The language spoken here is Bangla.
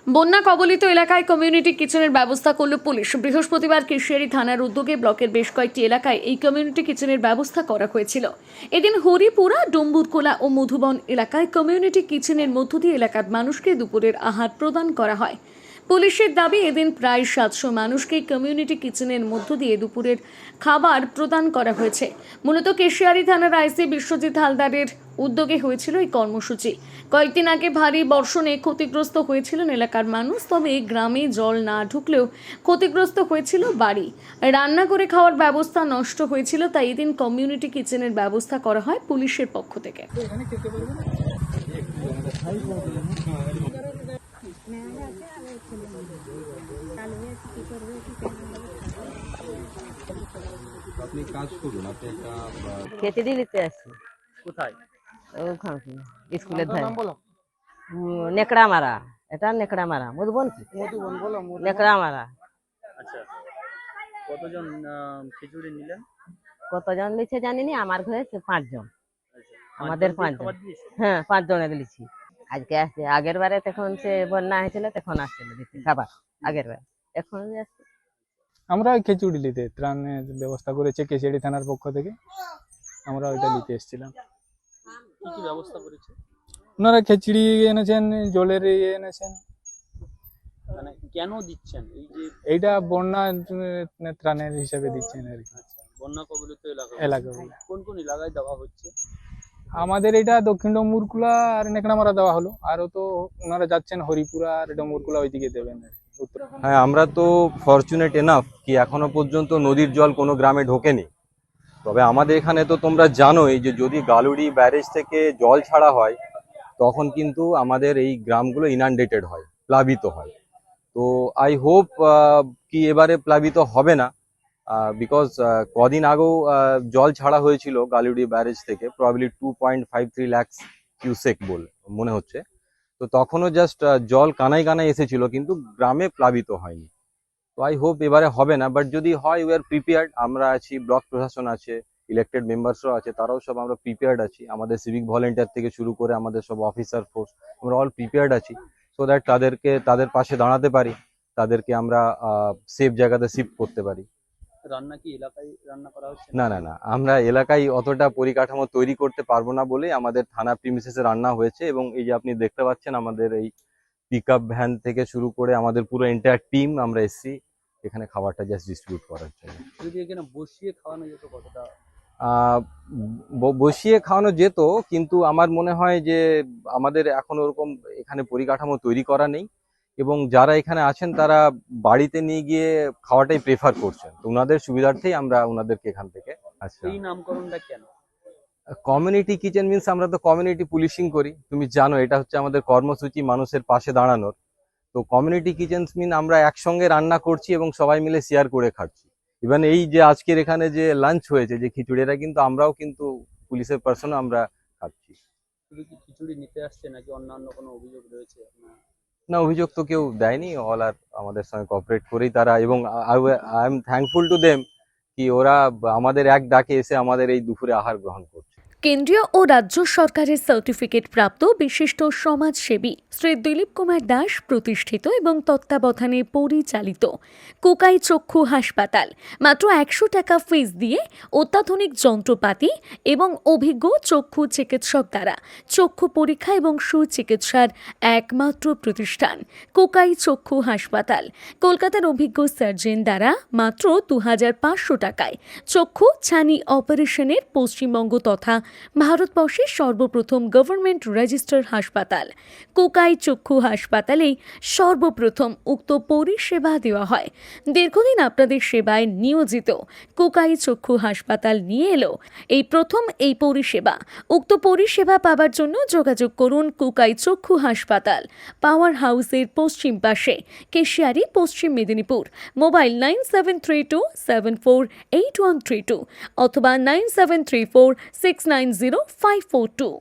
বন্যা কবলিত এলাকায় কমিউনিটি কিচেনের ব্যবস্থা করল পুলিশ। বৃহস্পতিবার কেশিয়ারি থানার উদ্যোগে ব্লকের বেশ কয়েকটি এলাকায় এই কমিউনিটি কিচেনের ব্যবস্থা করা হয়েছিল। এদিন হরিপুরা, ডম্বুরকোলা ও মধুবন এলাকায় কমিউনিটি কিচেনের মধ্য দিয়ে এলাকার মানুষকে দুপুরের আহার প্রদান করা হয়। পুলিশের দাবি, এদিন প্রায় 700 মানুষকে কমিউনিটি কিচেনের মধ্য দিয়ে দুপুরের খাবার প্রদান করা হয়েছে। মূলত কেশিয়ারি থানার আইসি বিশ্বজিৎ হালদারের উদ্যোগে হয়েছিল এই কর্মসূচি। কয়েকদিন আগে ভারী বর্ষণে ক্ষতিগ্রস্ত হয়েছিলেন এলাকার মানুষ, তবে গ্রামে জল না ঢুকলেও ক্ষতিগ্রস্ত হয়েছিল বাড়ি। রান্না করে খাওয়ার ব্যবস্থা নষ্ট হয়েছিল, তাই এদিন কমিউনিটি কিচেনের ব্যবস্থা করা হয় পুলিশের পক্ষ থেকে। আপনি কাজ করুন, আপনি একটা খিচুড়ি নিতে আসছি। কোথায়? ওখানে স্কুলের ধারে নেকড়া মারা, এটা নেকড়া মারা, মধুবন কি নেকড়া মারা। আচ্ছা, কতজন খিচুড়ি নিলেন? কতজন নিচ্ছে জানিনি, আমার ঘরে 5 জন। আচ্ছা, আমাদের 5 জন, খাবার দিয়েছেন? হ্যাঁ 5 জনে দিয়েছি। আজকে আসছে, আগের বারে তখন সে বন্যা হয়েছিল তখন আসছিল দিতে খাবার, আগের বারে। এখন আসছে। আমরা ওই খিচুড়ি নিতে ত্রাণের ব্যবস্থা করেছে কেশিয়ারি থানার পক্ষ থেকে, আমরা ওইটা নিতে এসেছিলাম। কি কি ব্যবস্থা করেছে? ওনারা খিচুড়ি এনেছেন, জলের এনেছেন। মানে কেন দিচ্ছেন? এই যে এইটা বন্যা ত্রাণের হিসাবে দিচ্ছেন আর কি। আচ্ছা, বন্যা কবলিত এলাকা কোন কোন এলাকায় দেওয়া হচ্ছে? আমাদের এটা দক্ষিণ ডম্বুরকুলা আর নেকড়ামারা দেওয়া হলো, আরও তো ওনারা যাচ্ছেন হরিপুরা আর ডম্বুরকুলা ওইদিকে দেবেন আর কি, উত্তর। হ্যাঁ, আমরা তো ফরচুনেট এনাফ কি এখনো পর্যন্ত নদীর জল কোনো গ্রামে ঢোকেনি। তবে আমাদের এখানে তো তোমরা জানোই যে যদি গালুড়ি ব্যারেজ থেকে জল ছাড়া হয় তখন কিন্তু আমাদের এই গ্রামগুলো ইনান্ডেটেড হয়, প্লাবিত হয়। তো আই হোপ কি এবারে প্লাবিত হবে না, বিকজ কদিন আগেও জল ছাড়া হয়েছিল গালুড়ি ব্যারেজ থেকে, প্রবাবলি 2.53 লাখ কিউসেক বলে মনে হচ্ছে। তো তখনও জাস্ট জল কানায় কানায় এসেছিল, কিন্তু গ্রামে প্লাবিত হয়নি। তো আই হোপ এবারে হবে না, বাট যদি হয় উই আর প্রিপেয়ার্ড। আমরা আছি, ব্লক প্রশাসন আছে, ইলেক্টেড মেম্বার্সরাও আছে, তারাও সব আমরা প্রিপেয়ার্ড আছি। আমাদের সিভিক ভলেন্টিয়ার থেকে শুরু করে আমাদের সব অফিসার ফোর্স, আমরা অল প্রিপেয়ার্ড আছি, সো দ্যাট তাদের পাশে দাঁড়াতে পারি, তাদেরকে আমরা সেফ জায়গাতে শিফট করতে পারি। রান্না কি এলাকায় রান্না করা হচ্ছে? না না না, আমরা এলাকায় অতটা পরিকাঠামো তৈরি করতে পারবো না বলে আমাদের থানা প্রিমিসেসে রান্না হয়েছে। এবং এই যে আপনি দেখতে পাচ্ছেন আমাদের এই পিক আপ ভ্যান থেকে শুরু করে আমাদের পুরো এন্টায়ার টিম আমরা এসেছি এখানে খাবারটা জাস্ট ডিস্ট্রিবিউট করার জন্য। যদি এখানে বসিয়ে খাওয়ানো যেত কতটা? বসিয়ে খাওয়ানো যেত, কিন্তু আমার মনে হয় যে আমাদের এখন ওরকম এখানে পরিকাঠামো তৈরি করা নেই, এবং যারা এখানে আছেন তারা বাড়িতে নিয়ে গিয়ে খাওয়াটাই প্রেফার করছেন। তো ওনাদের সুবিধার্থেই আমরা ওনাদেরকে এখান থেকে। আচ্ছা, এই নামকরণটা কেন? কমিউনিটি কিচেন মিন্স আমরা তো কমিউনিটি পুলিশিং করি, তুমি জানো এটা হচ্ছে আমাদের কর্মসূচি মানুষের পাশে দাঁড়ানোর। তো কমিউনিটি কিচেন মিন আমরা একসঙ্গে রান্না করছি এবং সবাই মিলে শেয়ার করে খাচ্ছি। ইভেন এই যে আজকের এখানে যে লাঞ্চ হয়েছে, যে খিচুড়িটা, কিন্তু আমরাও কিন্তু পুলিশের পার্সনও আমরা খাচ্ছি। শুধু কি খিচুড়ি নিতে আসছে নাকি অন্যান্য কোনো অভিযোগ রয়েছে? না, অভিযোগ তো কেউ দেয়নি, অল আর আমাদের সঙ্গে কোঅপারেট করেই তারা, এবং I am thankful to them কি ওরা আমাদের এক ডাকে এসে আমাদের এই দুপুরে আহার গ্রহণ করছে। কেন্দ্রীয় ও রাজ্য সরকারের সার্টিফিকেট প্রাপ্ত বিশিষ্ট সমাজসেবী শ্রী দিলীপ কুমার দাস প্রতিষ্ঠিত এবং তত্ত্বাবধানে পরিচালিত কোকাই চক্ষু হাসপাতাল মাত্র 100 টাকা ফিস দিয়ে অত্যাধুনিক যন্ত্রপাতি এবং অভিজ্ঞ চক্ষু চিকিৎসক দ্বারা চক্ষু পরীক্ষা এবং সুচিকিৎসার একমাত্র প্রতিষ্ঠান কোকাই চক্ষু হাসপাতাল। কলকাতার অভিজ্ঞ সার্জন দ্বারা মাত্র 2500 টাকায় চক্ষু ছানি অপারেশনের পশ্চিমবঙ্গ তথা ভারতবর্ষের সর্বপ্রথম গভর্নমেন্ট রেজিস্টার্ড হাসপাতাল কোকাই চক্ষু হাসপাতালেই সর্বপ্রথম উক্ত পরিষেবা দেওয়া হয়। দীর্ঘদিন আপনাদের সেবায় নিয়োজিত কোকাই চক্ষু হাসপাতাল নিয়ে এলো এই প্রথম এই পরিষেবা। উক্ত পরিষেবা পাওয়ার জন্য যোগাযোগ করুন কোকাই চক্ষু হাসপাতাল, পাওয়ার হাউসের পশ্চিম পাশে, কেশিয়ারি, পশ্চিম মেদিনীপুর। মোবাইল 9732748132 অথবা 9734690542।